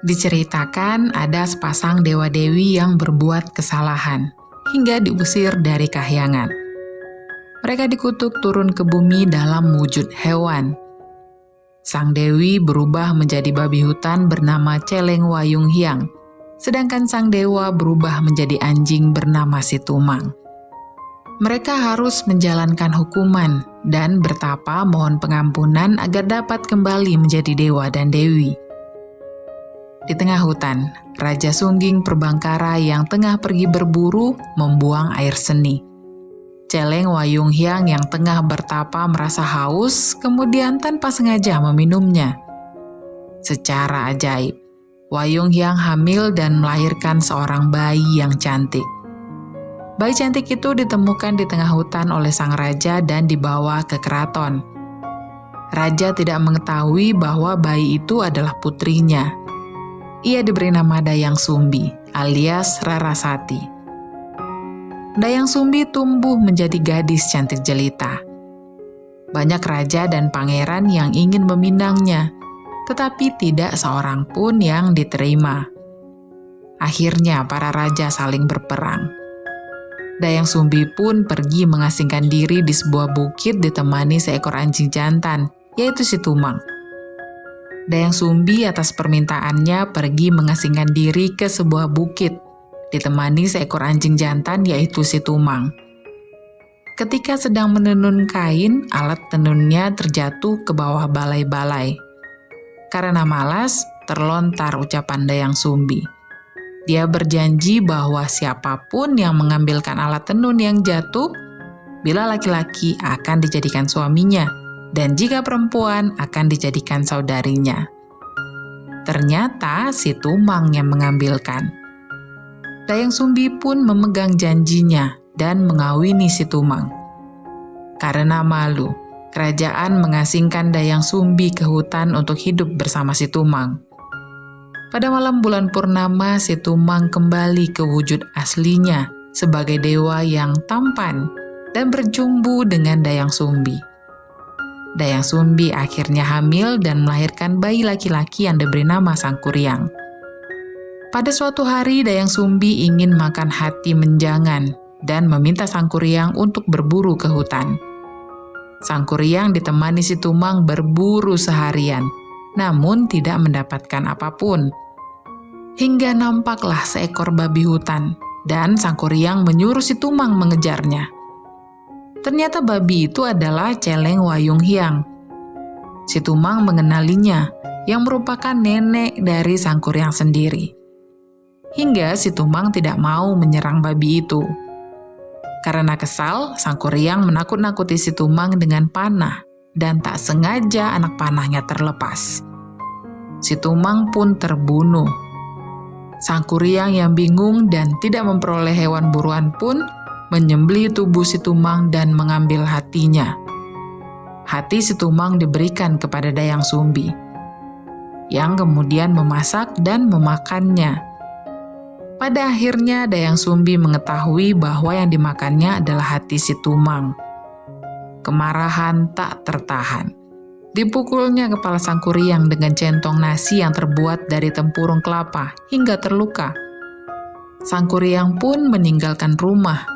Diceritakan ada sepasang dewa-dewi yang berbuat kesalahan hingga diusir dari kahyangan. Mereka dikutuk turun ke bumi dalam wujud hewan. Sang dewi berubah menjadi babi hutan bernama Celeng Wayung Hyang, sedangkan sang dewa berubah menjadi anjing bernama Situmang. Mereka harus menjalankan hukuman dan bertapa mohon pengampunan agar dapat kembali menjadi dewa dan dewi. Di tengah hutan, Raja Sungging Perbangkara yang tengah pergi berburu membuang air seni. Celeng Wayung Hyang yang tengah bertapa merasa haus, kemudian tanpa sengaja meminumnya. Secara ajaib, Wayung Hyang hamil dan melahirkan seorang bayi yang cantik. Bayi cantik itu ditemukan di tengah hutan oleh sang raja dan dibawa ke keraton. Raja tidak mengetahui bahwa bayi itu adalah putrinya. Ia diberi nama Dayang Sumbi alias Rarasati. Dayang Sumbi tumbuh menjadi gadis cantik jelita. Banyak raja dan pangeran yang ingin meminangnya, tetapi tidak seorang pun yang diterima. Akhirnya para raja saling berperang. Dayang Sumbi pun pergi mengasingkan diri di sebuah bukit ditemani seekor anjing jantan, yaitu Situmang. Dayang Sumbi atas permintaannya pergi mengasingkan diri ke sebuah bukit, ditemani seekor anjing jantan yaitu Situmang. Ketika sedang menenun kain, alat tenunnya terjatuh ke bawah balai-balai. Karena malas, terlontar ucapan Dayang Sumbi. Dia berjanji bahwa siapapun yang mengambilkan alat tenun yang jatuh, bila laki-laki akan dijadikan suaminya, dan jika perempuan akan dijadikan saudarinya. Ternyata Situmang yang mengambilkan. Dayang Sumbi pun memegang janjinya dan mengawini Situmang. Karena malu, kerajaan mengasingkan Dayang Sumbi ke hutan untuk hidup bersama Situmang. Pada malam bulan purnama, Situmang kembali ke wujud aslinya sebagai dewa yang tampan dan berjumbu dengan Dayang Sumbi. Dayang Sumbi akhirnya hamil dan melahirkan bayi laki-laki yang diberi nama Sangkuriang. Pada suatu hari, Dayang Sumbi ingin makan hati menjangan dan meminta Sangkuriang untuk berburu ke hutan. Sangkuriang ditemani Situmang berburu seharian, namun tidak mendapatkan apapun. Hingga nampaklah seekor babi hutan, dan Sangkuriang menyuruh Situmang mengejarnya. Ternyata babi itu adalah Celeng Wayung Hyang. Situmang mengenalinya, yang merupakan nenek dari Sangkuriang sendiri. Hingga Situmang tidak mau menyerang babi itu. Karena kesal, Sangkuriang menakut-nakuti Situmang dengan panah, dan tak sengaja anak panahnya terlepas. Situmang pun terbunuh. Sangkuriang yang bingung dan tidak memperoleh hewan buruan pun menyembelih tubuh Situmang dan mengambil hatinya. Hati Situmang diberikan kepada Dayang Sumbi, yang kemudian memasak dan memakannya. Pada akhirnya Dayang Sumbi mengetahui bahwa yang dimakannya adalah hati Situmang. Kemarahan tak tertahan. Dipukulnya kepala Sangkuriang dengan centong nasi yang terbuat dari tempurung kelapa hingga terluka. Sangkuriang pun meninggalkan rumah.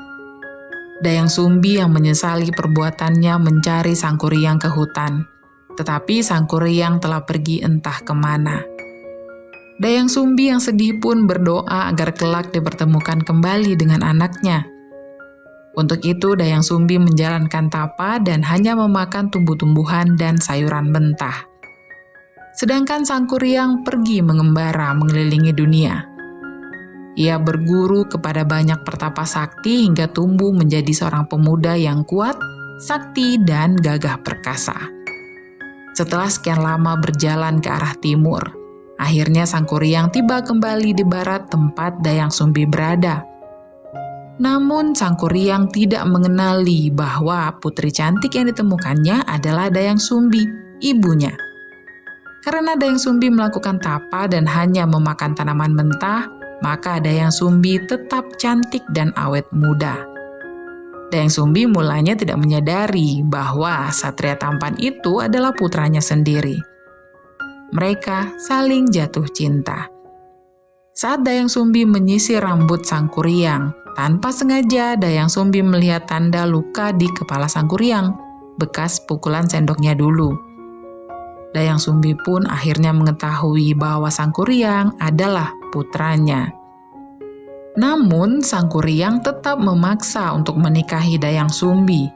Dayang Sumbi yang menyesali perbuatannya mencari Sangkuriang ke hutan, tetapi Sangkuriang telah pergi entah kemana. Dayang Sumbi yang sedih pun berdoa agar kelak dipertemukan kembali dengan anaknya. Untuk itu Dayang Sumbi menjalankan tapa dan hanya memakan tumbuh-tumbuhan dan sayuran mentah. Sedangkan Sangkuriang pergi mengembara mengelilingi dunia. Ia berguru kepada banyak pertapa sakti hingga tumbuh menjadi seorang pemuda yang kuat, sakti, dan gagah perkasa. Setelah sekian lama berjalan ke arah timur, akhirnya Sangkuriang tiba kembali di barat tempat Dayang Sumbi berada. Namun Sangkuriang tidak mengenali bahwa putri cantik yang ditemukannya adalah Dayang Sumbi, ibunya. Karena Dayang Sumbi melakukan tapa dan hanya memakan tanaman mentah, maka Dayang Sumbi tetap cantik dan awet muda. Dayang Sumbi mulanya tidak menyadari bahwa satria tampan itu adalah putranya sendiri. Mereka saling jatuh cinta. Saat Dayang Sumbi menyisir rambut Sang Kuryang, tanpa sengaja Dayang Sumbi melihat tanda luka di kepala Sang Kuryang, bekas pukulan sendoknya dulu. Dayang Sumbi pun akhirnya mengetahui bahwa Sang Kuryang adalah putranya. Namun, Sang Kuryang tetap memaksa untuk menikahi Dayang Sumbi.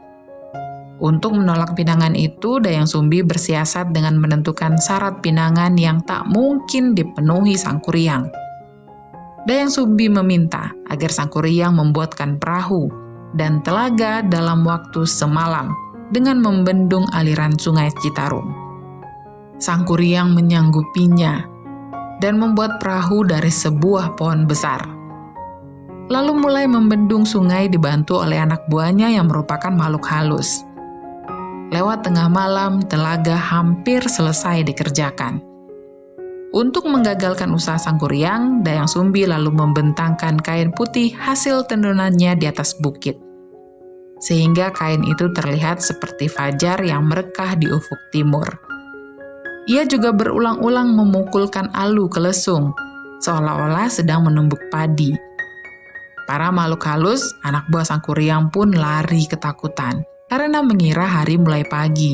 Untuk menolak pinangan itu, Dayang Sumbi bersiasat dengan menentukan syarat pinangan yang tak mungkin dipenuhi Sang Kuryang. Dayang Sumbi meminta agar Sang Kuryang membuatkan perahu dan telaga dalam waktu semalam dengan membendung aliran sungai Citarum. Sang Kuryang menyanggupinya dan membuat perahu dari sebuah pohon besar. Lalu mulai membendung sungai dibantu oleh anak buahnya yang merupakan makhluk halus. Lewat tengah malam, telaga hampir selesai dikerjakan. Untuk menggagalkan usaha Sang Kuryang, Dayang Sumbi lalu membentangkan kain putih hasil tendunannya di atas bukit. Sehingga kain itu terlihat seperti fajar yang merekah di ufuk timur. Ia juga berulang-ulang memukulkan alu ke lesung, seolah-olah sedang menumbuk padi. Para makhluk halus, anak buah Sang Kuryang pun lari ketakutan karena mengira hari mulai pagi.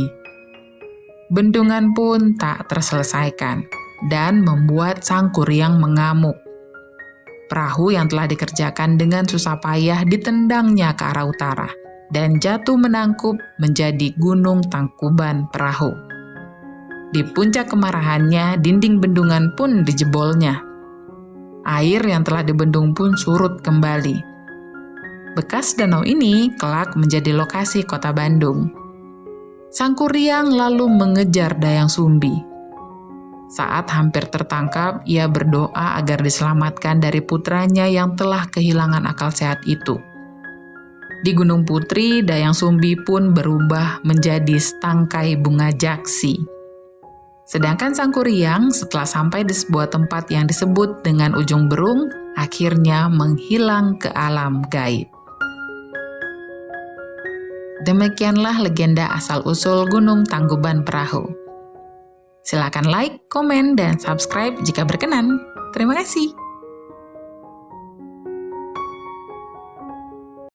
Bendungan pun tak terselesaikan dan membuat Sang Kuryang mengamuk. Perahu yang telah dikerjakan dengan susah payah ditendangnya ke arah utara dan jatuh menangkup menjadi gunung Tangkuban Perahu. Di puncak kemarahannya, dinding bendungan pun dijebolnya. Air yang telah dibendung pun surut kembali. Bekas danau ini kelak menjadi lokasi kota Bandung. Sang Kuryang lalu mengejar Dayang Sumbi. Saat hampir tertangkap, ia berdoa agar diselamatkan dari putranya yang telah kehilangan akal sehat itu. Di Gunung Putri, Dayang Sumbi pun berubah menjadi setangkai bunga jaksi. Sedangkan Sang Kuryang setelah sampai di sebuah tempat yang disebut dengan ujung berung, akhirnya menghilang ke alam gaib. Demikianlah legenda asal-usul Gunung Tangkuban Perahu. Silakan like, komen, dan subscribe jika berkenan. Terima kasih.